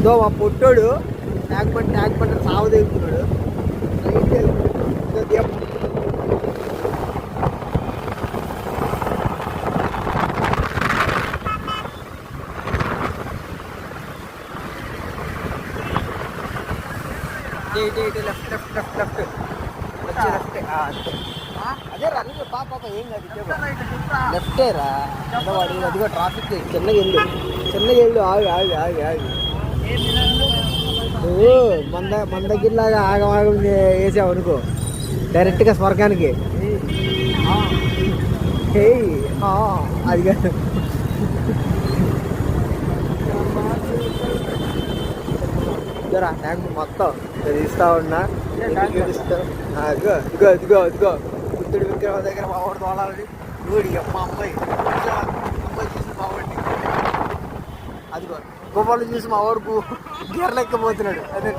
దో మా పొట్టోడు ట్యాంక్ బండి సాగు దిగుతున్నాడు. లెఫ్ట్ లెఫ్ట్ లెఫ్ట్ లెఫ్ట్ వచ్చి లెఫ్ట్ అదే రా నువ్వు పాప ఏం కాదు లెఫ్టే రా వాడు అదిగో ట్రాఫిక్ చిన్నగా వెళ్ళు ఆగి ఆగి ఆగి ఆగి నువ్వు మన దగ్గరలాగా ఆగం వేసావు అనుకో డైరెక్ట్గా స్వర్గానికి. అది కాదు ట్యాంక్ మొత్తం తీస్తా ఉన్నా చూపిస్తావు. ఇదిగో ఇదిగో ఇదిగో ఇదిగో బుద్ధుడి విగ్రహం దగ్గర మావాడు తోలాలని నూడి అమ్మ అమ్మాయి చూసి మావాడిని అదిగో గోపాలు చూసి మా వాడుకు గేర్లెక్కపోతున్నాడు. అదే